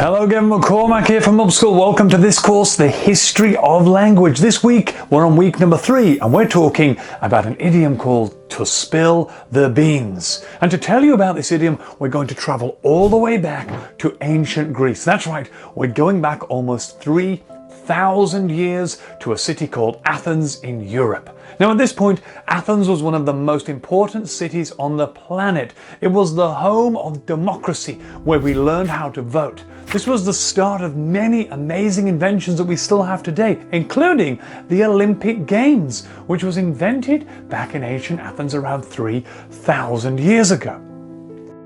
Hello again, McCormack here from Upschool. Welcome to this course, The History of Language. This week, we're on week number 3, and we're talking about an idiom called to spill the beans. And to tell you about this idiom, we're going to travel all the way back to ancient Greece. That's right, we're going back almost 3,000 years to a city called Athens in Europe. Now at this point, Athens was one of the most important cities on the planet. It was the home of democracy, where we learned how to vote. This was the start of many amazing inventions that we still have today, including the Olympic Games, which was invented back in ancient Athens around 3,000 years ago.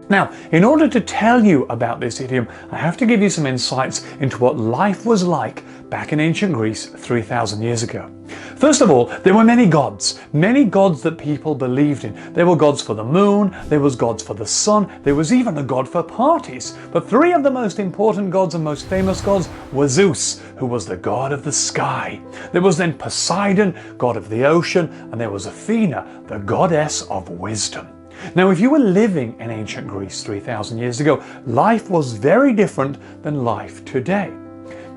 Now, in order to tell you about this idiom, I have to give you some insights into what life was like back in ancient Greece 3,000 years ago. First of all, there were many gods that people believed in. There were gods for the moon, there was gods for the sun, there was even a god for parties. But 3 of the most important gods and most famous gods were Zeus, who was the god of the sky. There was then Poseidon, god of the ocean, and there was Athena, the goddess of wisdom. Now, if you were living in ancient Greece 3,000 years ago, life was very different than life today.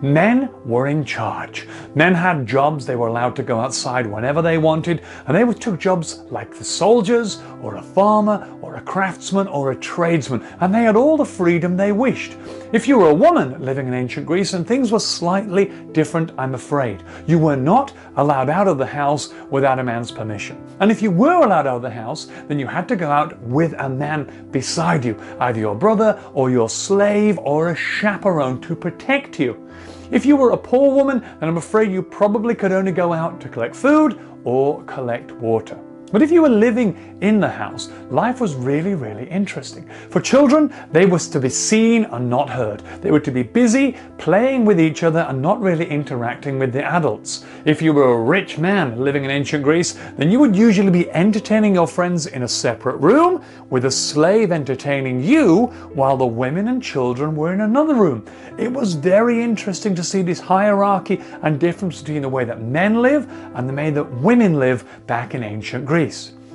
Men were in charge. Men had jobs. They were allowed to go outside whenever they wanted, and they took jobs like the soldiers or a farmer or a craftsman or a tradesman, and they had all the freedom they wished. If you were a woman living in ancient Greece, and things were slightly different, I'm afraid. You were not allowed out of the house without a man's permission. And if you were allowed out of the house, then you had to go out with a man beside you, either your brother or your slave or a chaperone to protect you. If you were a poor woman, then I'm afraid you probably could only go out to collect food or collect water. But if you were living in the house, life was really, really interesting. For children, they were to be seen and not heard. They were to be busy playing with each other and not really interacting with the adults. If you were a rich man living in ancient Greece, then you would usually be entertaining your friends in a separate room, with a slave entertaining you while the women and children were in another room. It was very interesting to see this hierarchy and difference between the way that men live and the way that women live back in ancient Greece.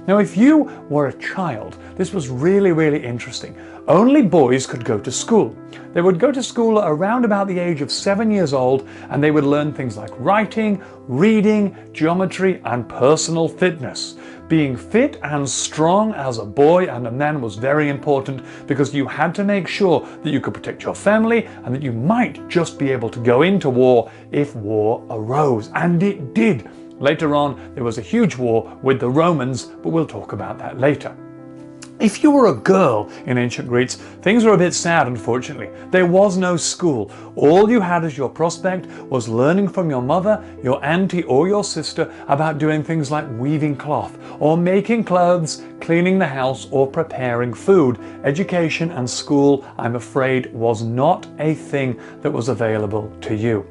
Now, if you were a child, this was really, really interesting. Only boys could go to school. They would go to school around about the age of 7 years old, and they would learn things like writing, reading, geometry, and personal fitness. Being fit and strong as a boy and a man was very important, because you had to make sure that you could protect your family and that you might just be able to go into war if war arose. And it did. Later on, there was a huge war with the Romans, but we'll talk about that later. If you were a girl in ancient Greece, things were a bit sad, unfortunately. There was no school. All you had as your prospect was learning from your mother, your auntie, or your sister about doing things like weaving cloth, or making clothes, cleaning the house, or preparing food. Education and school, I'm afraid, was not a thing that was available to you.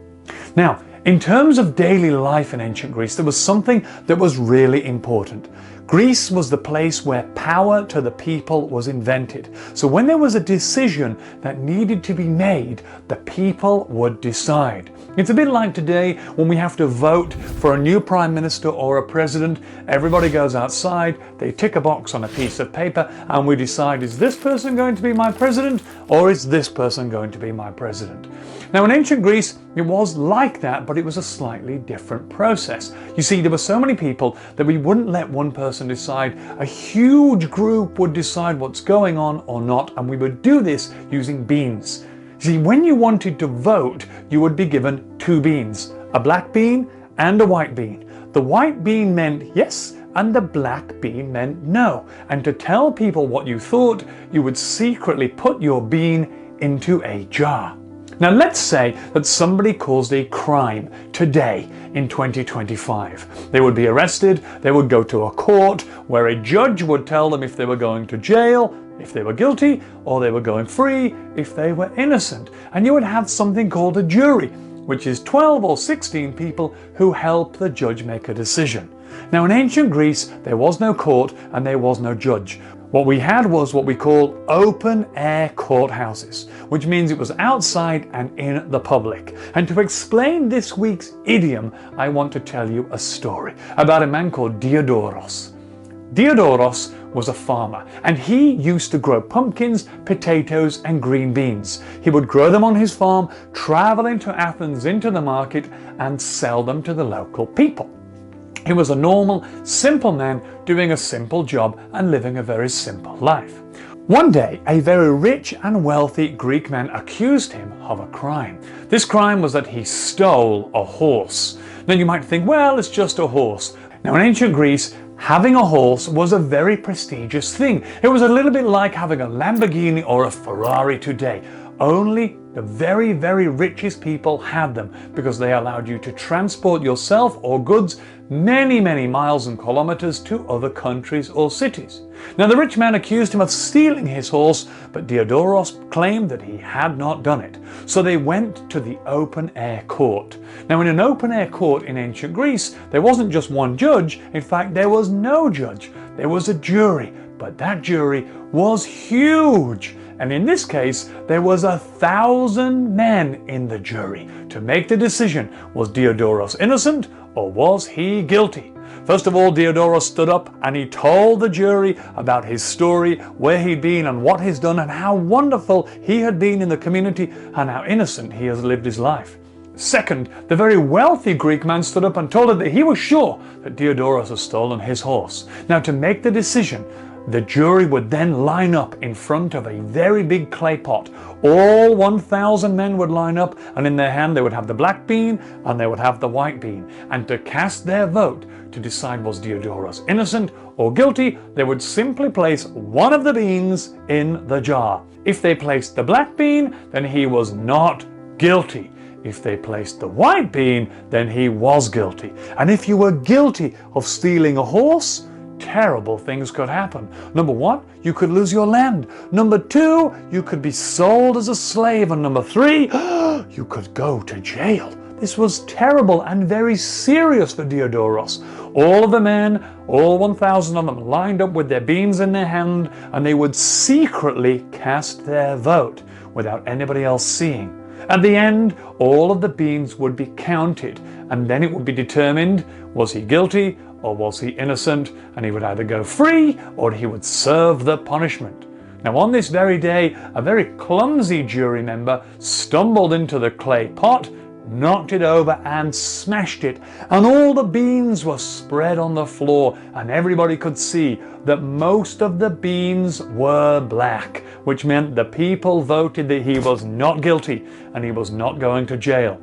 Now, in terms of daily life in ancient Greece, there was something that was really important. Greece was the place where power to the people was invented. So when there was a decision that needed to be made, the people would decide. It's a bit like today when we have to vote for a new prime minister or a president. Everybody goes outside, they tick a box on a piece of paper, and we decide, is this person going to be my president, or is this person going to be my president? Now, in ancient Greece, it was like that, but it was a slightly different process. You see, there were so many people that we wouldn't let one person decide. A huge group would decide what's going on or not, and we would do this using beans. See, when you wanted to vote, you would be given 2 beans, a black bean and a white bean. The white bean meant yes, and the black bean meant no. And to tell people what you thought, you would secretly put your bean into a jar. Now, let's say that somebody caused a crime today in 2025. They would be arrested, they would go to a court where a judge would tell them if they were going to jail, if they were guilty, or they were going free if they were innocent. And you would have something called a jury, which is 12 or 16 people who help the judge make a decision. Now, in ancient Greece, there was no court and there was no judge. What we had was what we call open-air courthouses, which means it was outside and in the public. And to explain this week's idiom, I want to tell you a story about a man called Diodorus. Diodorus was a farmer, and he used to grow pumpkins, potatoes and green beans. He would grow them on his farm, travel into Athens into the market and sell them to the local people. He was a normal, simple man doing a simple job and living a very simple life. One day, a very rich and wealthy Greek man accused him of a crime. This crime was that he stole a horse. Now you might think, well, it's just a horse. Now in ancient Greece, having a horse was a very prestigious thing. It was a little bit like having a Lamborghini or a Ferrari today. Only the very, very richest people had them because they allowed you to transport yourself or goods many, many miles and kilometers to other countries or cities. Now the rich man accused him of stealing his horse, but Diodorus claimed that he had not done it. So they went to the open air court. Now in an open air court in ancient Greece, there wasn't just one judge. In fact, there was no judge. There was a jury, but that jury was huge. And in this case, there was 1,000 men in the jury to make the decision, was Diodorus innocent or was he guilty? First of all, Diodorus stood up and he told the jury about his story, where he'd been and what he's done and how wonderful he had been in the community and how innocent he has lived his life. Second, the very wealthy Greek man stood up and told her that he was sure that Diodorus had stolen his horse. Now to make the decision, the jury would then line up in front of a very big clay pot. All 1,000 men would line up, and in their hand they would have the black bean and they would have the white bean. And to cast their vote to decide was Diodorus innocent or guilty, they would simply place one of the beans in the jar. If they placed the black bean, then he was not guilty. If they placed the white bean, then he was guilty. And if you were guilty of stealing a horse, terrible things could happen. Number one, you could lose your land. Number two, you could be sold as a slave. And number three, you could go to jail. This was terrible and very serious for Diodorus. All of the men, all 1,000 of them, lined up with their beans in their hand, and they would secretly cast their vote without anybody else seeing. At the end, all of the beans would be counted, and then it would be determined, was he guilty or was he innocent, and he would either go free or he would serve the punishment. Now on this very day, a very clumsy jury member stumbled into the clay pot, knocked it over and smashed it, and all the beans were spread on the floor, and everybody could see that most of the beans were black, which meant the people voted that he was not guilty and he was not going to jail.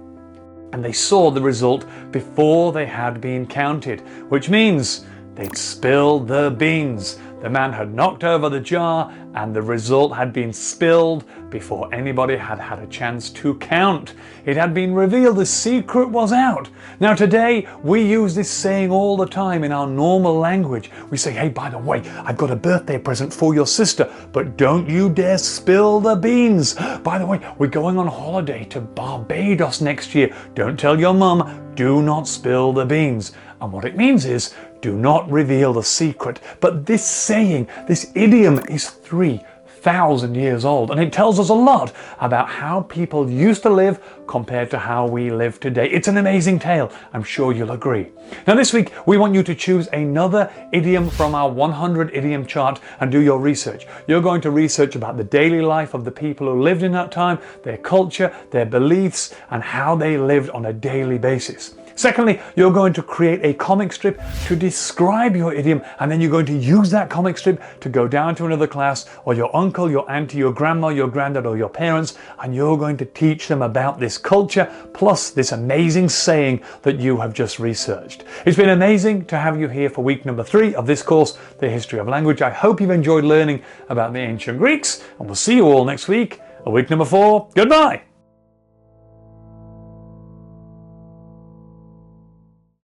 And they saw the result before they had been counted, which means they'd spilled the beans. The man had knocked over the jar and the result had been spilled before anybody had had a chance to count. It had been revealed, the secret was out. Now today we use this saying all the time in our normal language. We say, hey, by the way, I've got a birthday present for your sister, but don't you dare spill the beans. By the way, we're going on holiday to Barbados next year. Don't tell your mum, do not spill the beans. And what it means is, do not reveal the secret. But this saying, this idiom is 3,000 years old, and it tells us a lot about how people used to live compared to how we live today. It's an amazing tale, I'm sure you'll agree. Now this week, we want you to choose another idiom from our 100 idiom chart and do your research. You're going to research about the daily life of the people who lived in that time, their culture, their beliefs, and how they lived on a daily basis. Secondly, you're going to create a comic strip to describe your idiom, and then you're going to use that comic strip to go down to another class, or your uncle, your auntie, your grandma, your granddad, or your parents, and you're going to teach them about this culture, plus this amazing saying that you have just researched. It's been amazing to have you here for week number 3 of this course, The History of Language. I hope you've enjoyed learning about the ancient Greeks, and we'll see you all next week, week number 4. Goodbye!